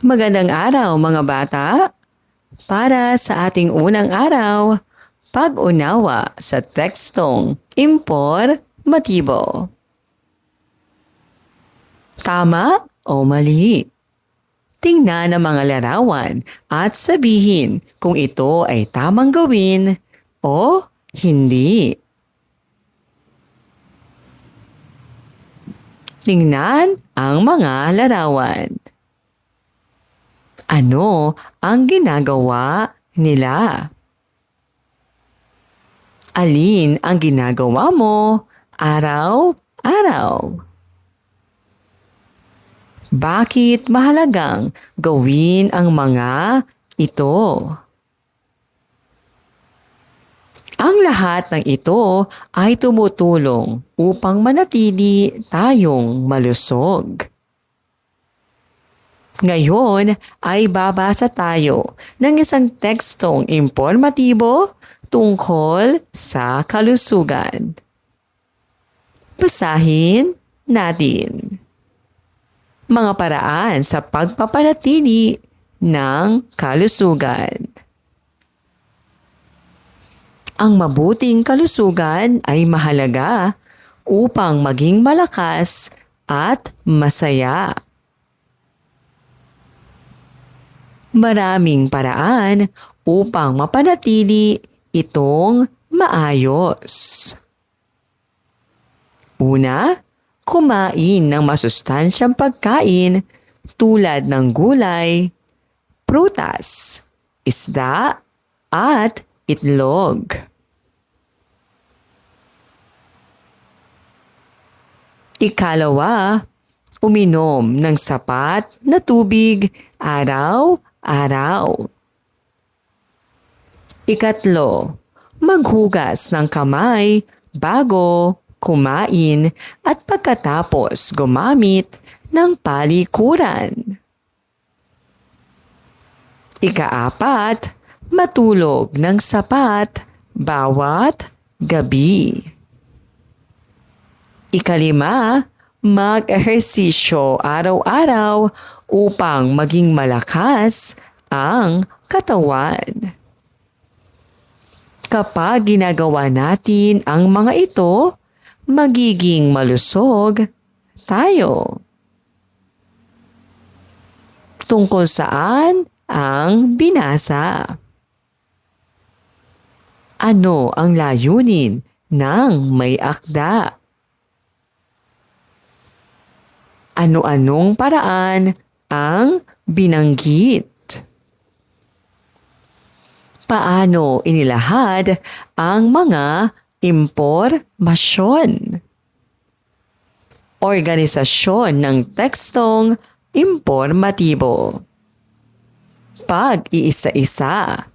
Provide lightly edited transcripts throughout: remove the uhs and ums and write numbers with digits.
Magandang araw mga bata! Para sa ating unang araw, pag-unawa sa tekstong impormatibo. Tama o mali? Tingnan ang mga larawan at sabihin kung ito ay tamang gawin o hindi. Tingnan ang mga larawan. Ano ang ginagawa nila? Alin ang ginagawa mo araw-araw? Bakit mahalagang gawin ang mga ito? Ang lahat ng ito ay tumutulong upang manatili tayong malusog. Ngayon ay babasa tayo ng isang tekstong impormatibo tungkol sa kalusugan. Basahin natin. Mga paraan sa pagpapanatili ng kalusugan. Ang mabuting kalusugan ay mahalaga upang maging malakas at masaya. Maraming paraan upang mapanatili itong maayos. Una, kumain ng masustansyang pagkain tulad ng gulay, prutas, isda, at itlog. Ikalawa, uminom ng sapat na tubig araw-araw. Ikatlo, maghugas ng kamay bago kumain at pagkatapos gumamit ng palikuran. Ikaapat, matulog ng sapat bawat gabi. Ikalima, mag-ehersisyo araw-araw upang maging malakas ang katawan. Kapag ginagawa natin ang mga ito, magiging malusog tayo. Tungkol saan ang binasa? Ano ang layunin ng may akda? Ano-anong paraan ang binanggit? Paano inilahad ang mga impormasyon? Organisasyon ng tekstong impormatibo. Pag-iisa-isa.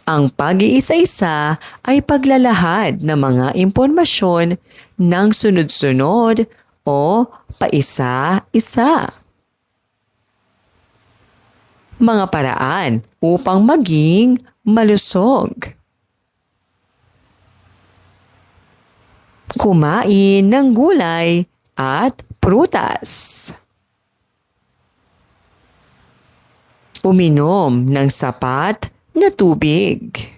Ang pag-iisa-isa ay paglalahad ng mga impormasyon ng sunod-sunod o paisa-isa. Mga paraan upang maging malusog. Kumain ng gulay at prutas. Uminom ng sapat na tubig.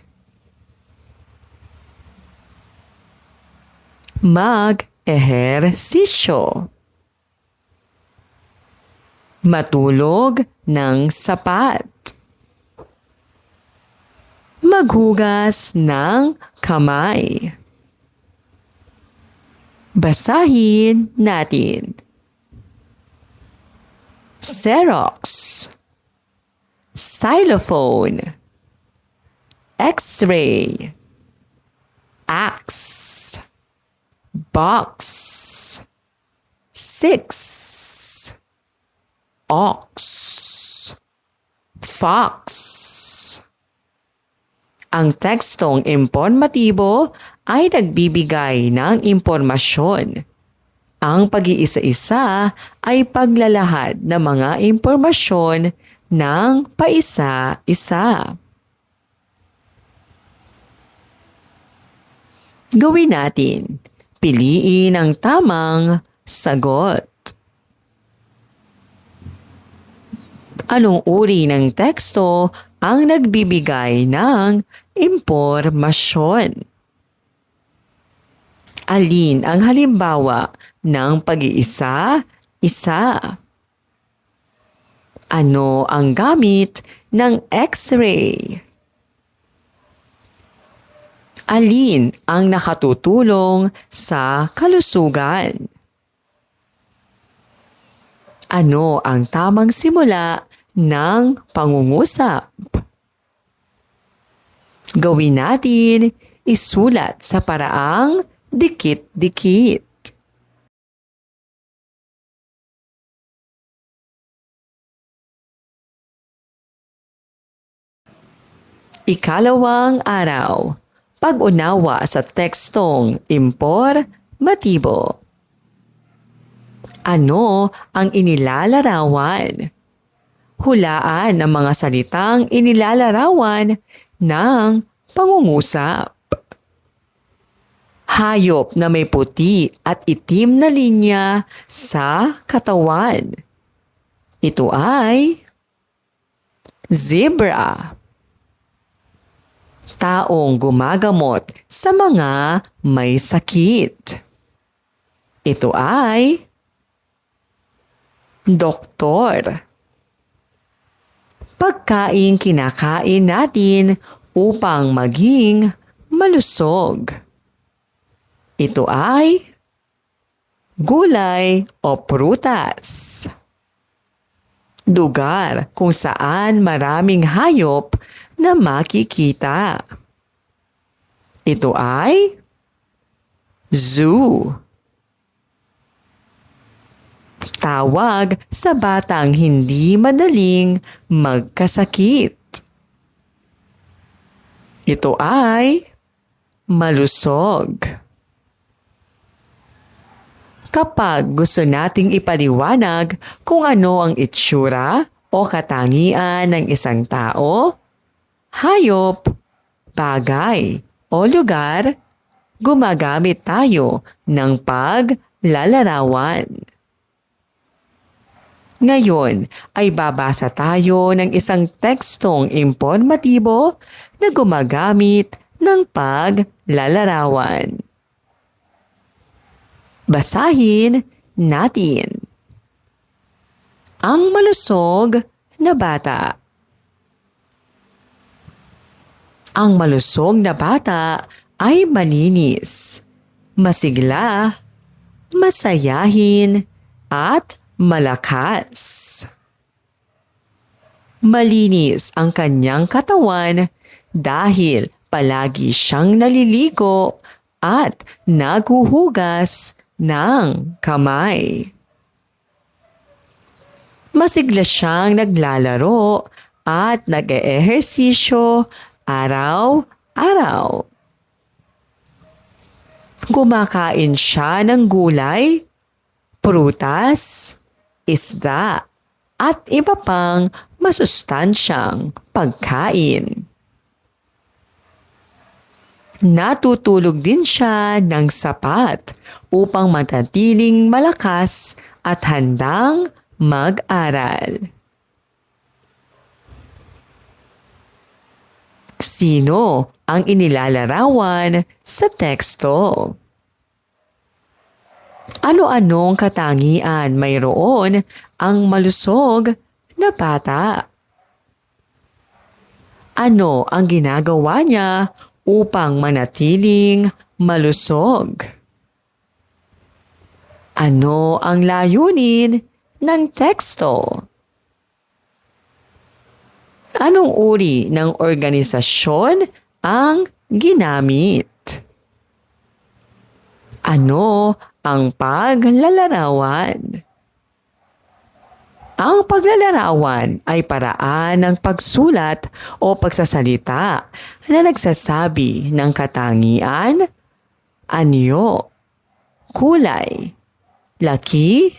Mag-ehersisyo. Matulog ng sapat. Maghugas ng kamay. Basahin natin. Xerox, xylophone, X-ray, axe, box, 6, ox, fox. Ang tekstong impormatibo ay nagbibigay ng impormasyon. Ang pag-iisa-isa ay paglalahad ng mga impormasyon ng paisa-isa. Gawin natin. Piliin ang tamang sagot. Anong uri ng teksto ang nagbibigay ng impormasyon? Alin ang halimbawa ng pag-iisa-isa? Ano ang gamit ng X-ray? Alin ang nakatutulong sa kalusugan? Ano ang tamang simula ng pangungusap? Gawin natin isulat sa paraang dikit-dikit. Ikalawang araw, pag-unawa sa tekstong impormatibo. Ano ang inilalarawan? Hulaan ang mga salitang inilalarawan ng pangungusap. Hayop na may puti at itim na linya sa katawan. Ito ay zebra. Taong gumagamot sa mga may sakit. Ito ay doktor. Pagkain kinakain natin upang maging malusog. Ito ay gulay o prutas. Lugar kung saan maraming hayop na makikita. Ito ay zoo. Tawag sa batang hindi madaling magkasakit. Ito ay malusog. Kapag gusto nating ipaliwanag kung ano ang itsura o katangian ng isang tao, hayop, bagay o lugar, gumagamit tayo ng paglalarawan. Ngayon ay babasa tayo ng isang tekstong impormatibo na gumagamit ng paglalarawan. Basahin natin. Ang malusog na bata. Ang malusog na bata ay malinis, masigla, masayahin, at malakas. Malinis ang kanyang katawan dahil palagi siyang naliligo at naghuhugas ng kamay. Masigla siyang naglalaro at nag-eehersisyo araw-araw. Kumakain siya ng gulay, prutas, isda, at iba pang masustansyang pagkain. Natutulog din siya ng sapat upang manatiling malakas at handang mag-aral. Sino ang inilalarawan sa teksto? Ano-anong katangian mayroon ang malusog na bata? Ano ang ginagawa niya upang manatiling malusog? Ano ang layunin ng teksto? Anong uri ng organisasyon ang ginamit? Ano ang paglalarawan? Ang paglalarawan ay paraan ng pagsulat o pagsasalita na nagsasabi ng katangian, anyo, kulay, laki,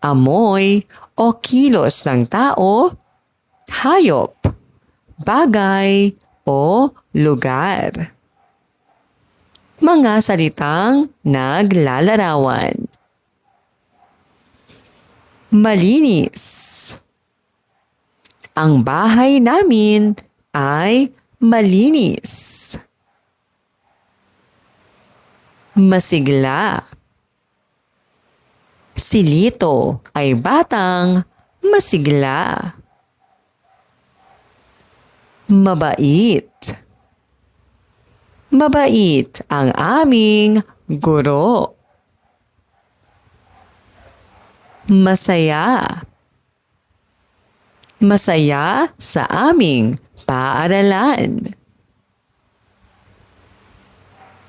amoy o kilos ng tao, hayop, bagay o lugar. Mga salitang naglalarawan. Malinis, Ang bahay namin ay malinis. Masigla. Si Lito ay batang masigla. Mabait. Mabait ang aming guro. Masaya. Masaya sa aming paaralan.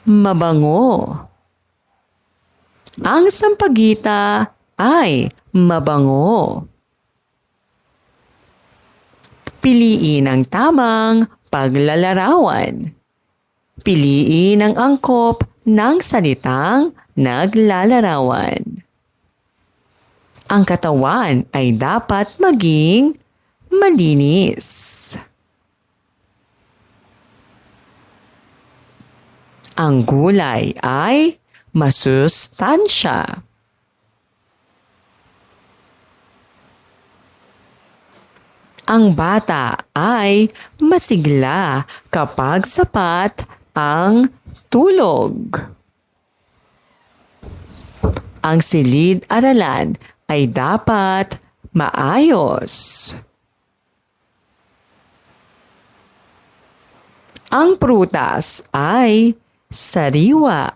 Mabango. Ang sampagita ay mabango. Piliin ang tamang paglalarawan. Piliin ang angkop ng salitang naglalarawan. Ang katawan ay dapat maging malinis. Ang gulay ay masustansya. Ang bata ay masigla kapag sapat ang tulog. Ang silid-aralan ay dapat maayos. Ang prutas ay sariwa.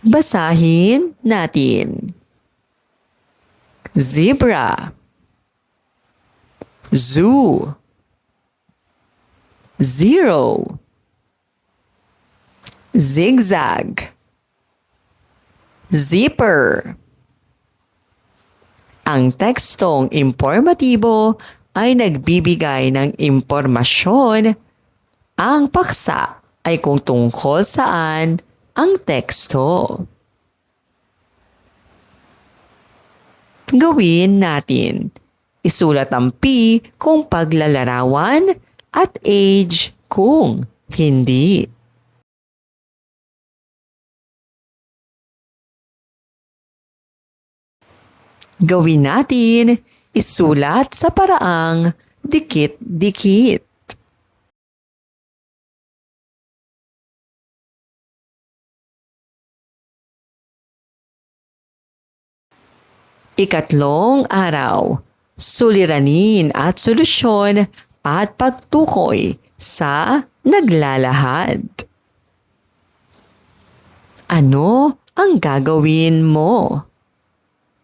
Basahin natin. Zebra. Zoo. Zero. Zigzag. Zipper. Ang tekstong impormatibo ay nagbibigay ng impormasyon. Ang paksa ay kung tungkol saan ang teksto. Gawin natin. Isulat ang P kung paglalarawan at age kung hindi. Gawin natin. Isulat sa paraang dikit-dikit. Ikatlong araw, suliranin at solusyon at pagtukoy sa naglalahad. Ano ang gagawin mo?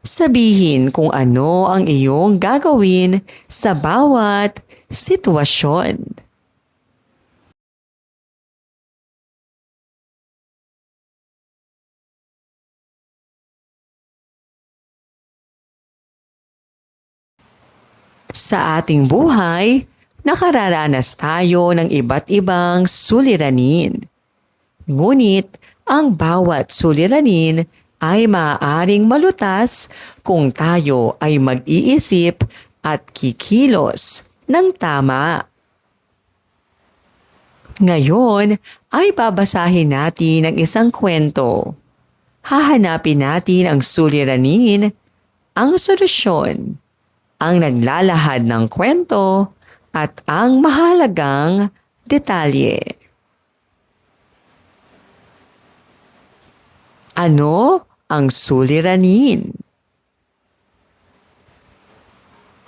Sabihin kung ano ang iyong gagawin sa bawat sitwasyon. Sa ating buhay, nakararanas tayo ng iba't ibang suliranin. Ngunit ang bawat suliranin ay maaaring malutas kung tayo ay mag-iisip at kikilos ng tama. Ngayon ay babasahin natin ang isang kwento. Hahanapin natin ang suliranin, ang solusyon, ang naglalahad ng kwento, at ang mahalagang detalye. Ano ang suliranin?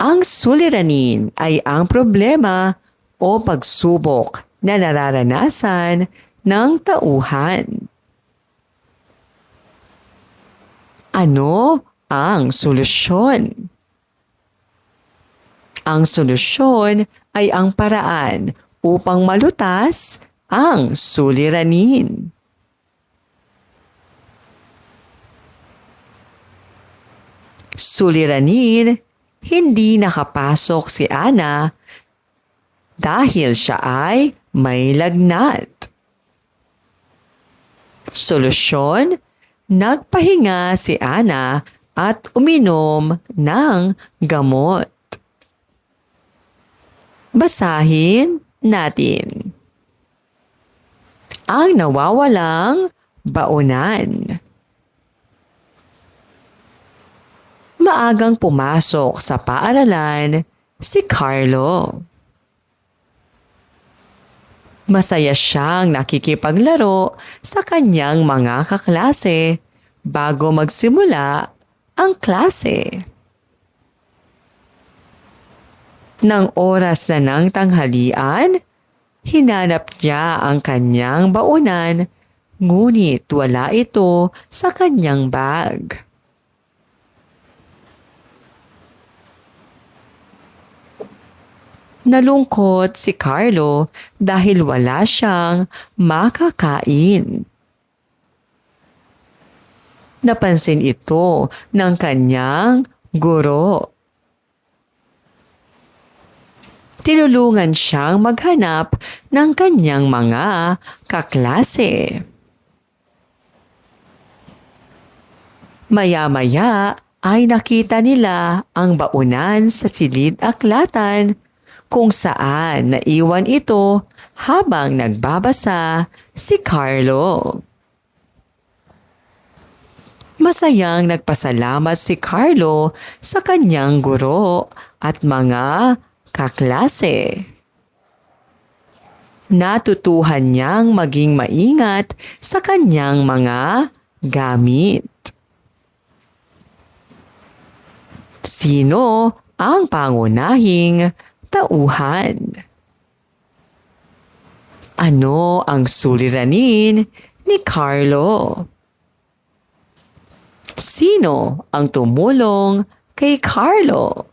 Ang suliranin ay ang problema o pagsubok na nararanasan ng tauhan. Ano ang solusyon? Ang solusyon ay ang paraan upang malutas ang suliranin. Suliranin, hindi nakapasok si Ana dahil siya ay may lagnat. Solusyon, nagpahinga si Ana at uminom ng gamot. Basahin natin. Ang nawawalang baonan. maagang pumasok sa paaralan si Carlo. Masaya siyang nakikipaglaro sa kanyang mga kaklase bago magsimula ang klase. Nang oras na ng tanghalian, hinanap niya ang kanyang baunan, ngunit wala ito sa kanyang bag. Nalungkot si Carlo dahil wala siyang makakain. Napansin ito ng kanyang guro. Tinulungan siyang maghanap ng kanyang mga kaklase. Maya-maya ay nakita nila ang baunan sa silid-aklatan kung saan naiwan ito habang nagbabasa si Carlo. Masayang nagpasalamat si Carlo sa kanyang guro at mga kaklase. Natutuhan niyang maging maingat sa kanyang mga gamit. Sino ang pangunahing tauhan? Ano ang suliranin ni Carlo? Sino ang tumulong kay Carlo?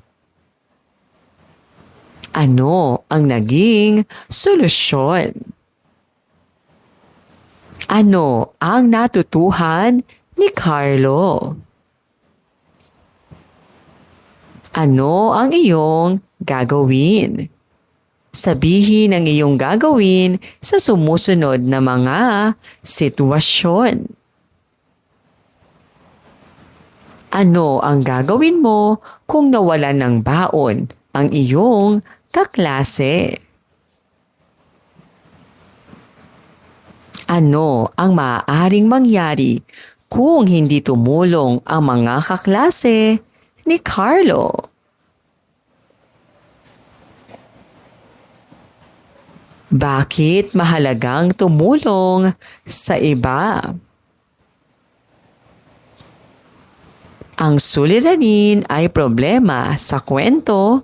Ano ang naging solusyon? Ano ang natutuhan ni Carlo? Ano ang iyong gagawin? Sabihin ang iyong gagawin sa sumusunod na mga sitwasyon. Ano ang gagawin mo kung nawalan ng baon ang iyong kaklase? Ano ang maaaring mangyari kung hindi tumulong ang mga kaklase ni Carlo? Bakit mahalagang tumulong sa iba? Ang suliranin ay problema sa kwento.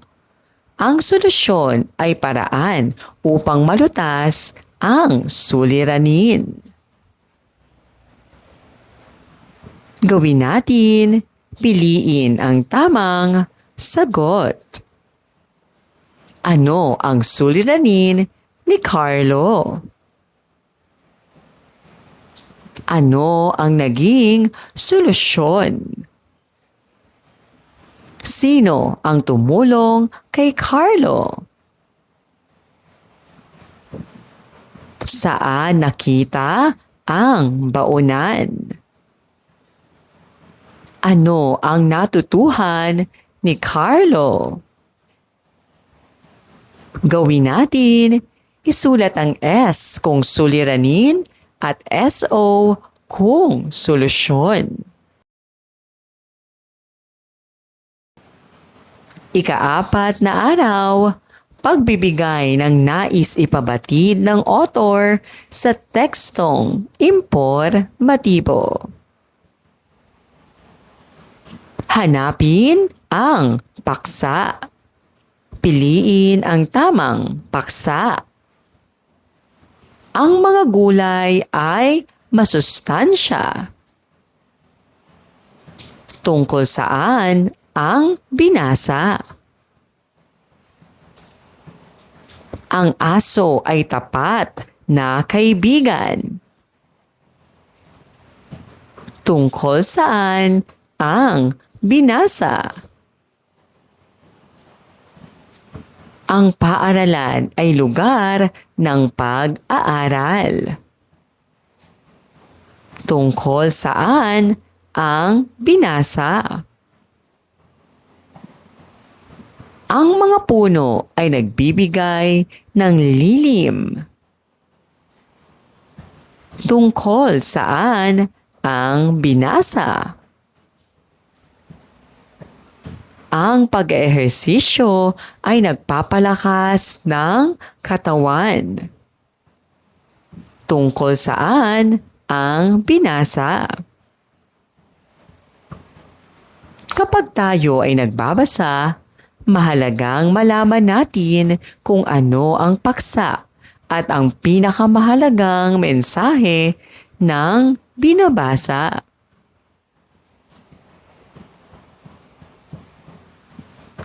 Ang solusyon ay paraan upang malutas ang suliranin. Gawin natin, piliin ang tamang sagot. Ano ang suliranin ni Carlo? Ano ang naging solusyon? Sino ang tumulong kay Carlo? Saan nakita ang baunan? Ano ang natutuhan ni Carlo? Gawin natin, isulat ang S kung suliranin at SO kung solusyon. Ika-4 na araw, pagbibigay ng nais ipabatid ng author sa tekstong impormatibo. Hanapin ang paksa. Piliin ang tamang paksa. Ang mga gulay ay masustansya. Tungkol saan ang binasa? Ang aso ay tapat na kaibigan. Tungkol saan ang binasa? Ang paaralan ay lugar ng pag-aaral. Tungkol saan ang binasa? Ang mga puno ay nagbibigay ng lilim. Tungkol saan ang binasa? Ang pag-ehersisyo ay nagpapalakas ng katawan. Tungkol saan ang binasa? Kapag tayo ay nagbabasa, mahalagang malaman natin kung ano ang paksa at ang pinakamahalagang mensahe ng binabasa.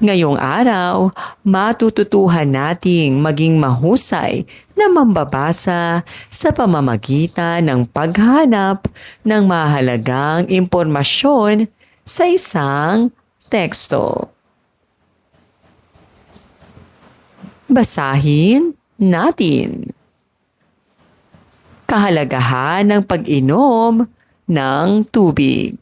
Ngayong araw, matututuhan nating maging mahusay na mambabasa sa pamamagitan ng paghanap ng mahalagang impormasyon sa isang teksto. Basahin natin. Kahalagahan ng pag-inom ng tubig.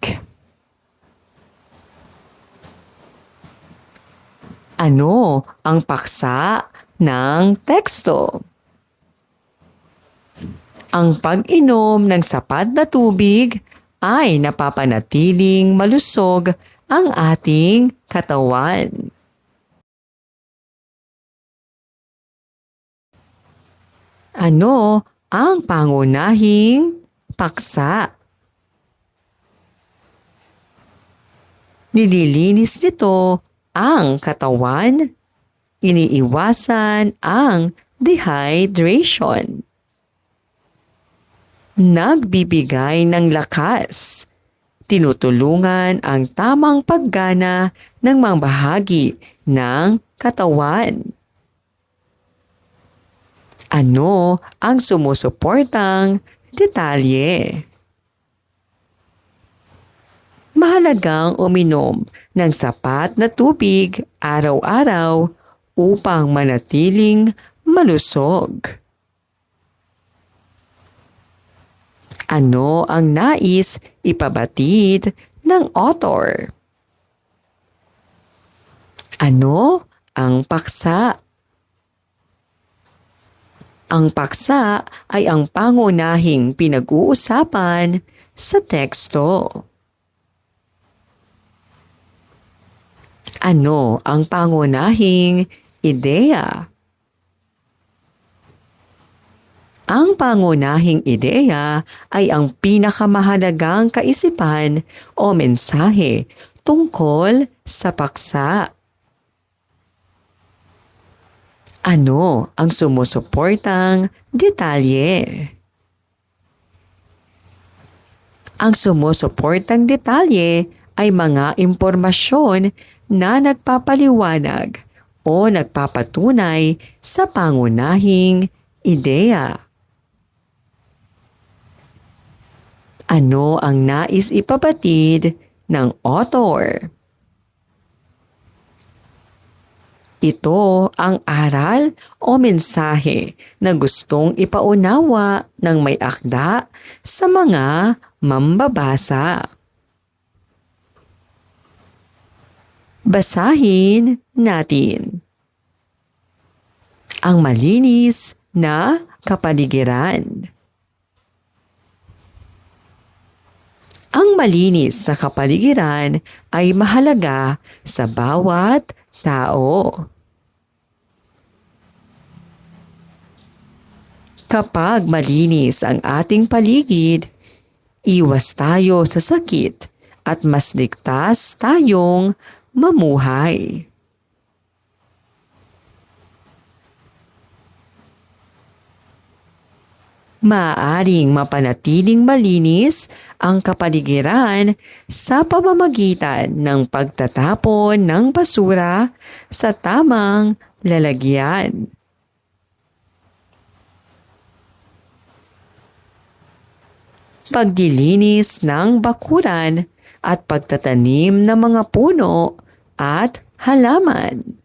Ano ang paksa ng teksto? Ang pag-inom ng sapat na tubig ay napapanatiling malusog ang ating katawan. Ano ang pangunahing paksa? Nililinis nito ang katawan, iniiwasan ang dehydration. Nagbibigay ng lakas, tinutulungan ang tamang paggana ng mga bahagi ng katawan. Ano ang sumusuportang detalye? Mahalagang uminom ng sapat na tubig araw-araw upang manatiling malusog. Ano ang nais ipabatid ng author? Ano ang paksa? Ang paksa ay ang pangunahing pinag-uusapan sa teksto. Ano ang pangunahing ideya? Ang pangunahing ideya ay ang pinakamahalagang kaisipan o mensahe tungkol sa paksa. Ano ang sumusuportang detalye? Ang sumusuportang detalye ay mga impormasyon na nagpapaliwanag o nagpapatunay sa pangunahing ideya. Ano ang nais ipabatid ng author? Ito ang aral o mensahe na gustong ipaunawa ng may akda sa mga mambabasa. Basahin natin. Ang malinis na kapaligiran. Ang malinis na kapaligiran ay mahalaga sa bawat tao. Kapag malinis ang ating paligid, iwas tayo sa sakit at mas ligtas tayong mamuhay. Maaaring mapanatiling malinis ang kapaligiran sa pamamagitan ng pagtatapon ng basura sa tamang lalagyan. Pagdilinis ng bakuran at pagtatanim ng mga puno at halaman.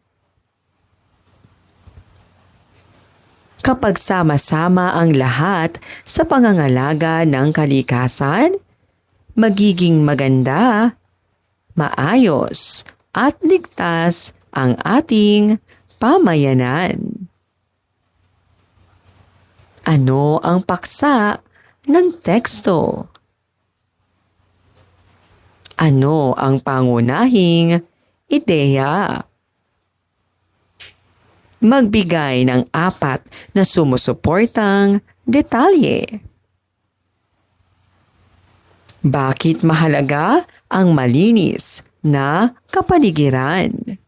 Kapag sama-sama ang lahat sa pangangalaga ng kalikasan, magiging maganda, maayos at ligtas ang ating pamayanan. Ano ang paksa ng teksto? Ano ang pangunahing ideya. Magbigay ng 4 na sumusuportang detalye. Bakit mahalaga ang malinis na kapaligiran?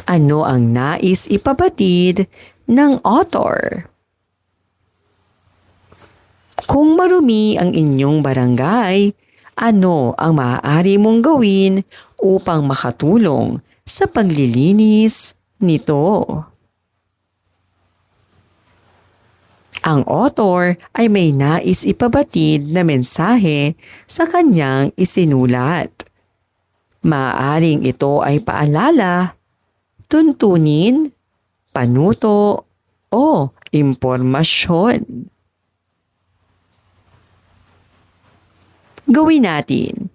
Ano ang nais ipabatid ng author? Kung marumi ang inyong barangay, ano ang maaari mong gawin upang makatulong sa paglilinis nito? Ang author ay may nais ipabatid na mensahe sa kanyang isinulat. Maaaring ito ay paalala, tuntunin, panuto, o impormasyon. Gawin natin.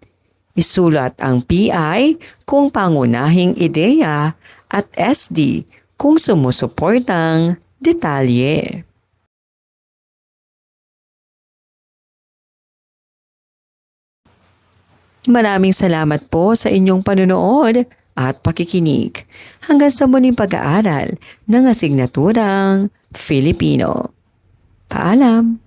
Isulat ang PI kung pangunahing ideya at SD kung sumusuportang detalye. Maraming salamat po sa inyong panunood at pakikinig. Hanggang sa muling pag-aaral ng asignaturang Filipino. Paalam!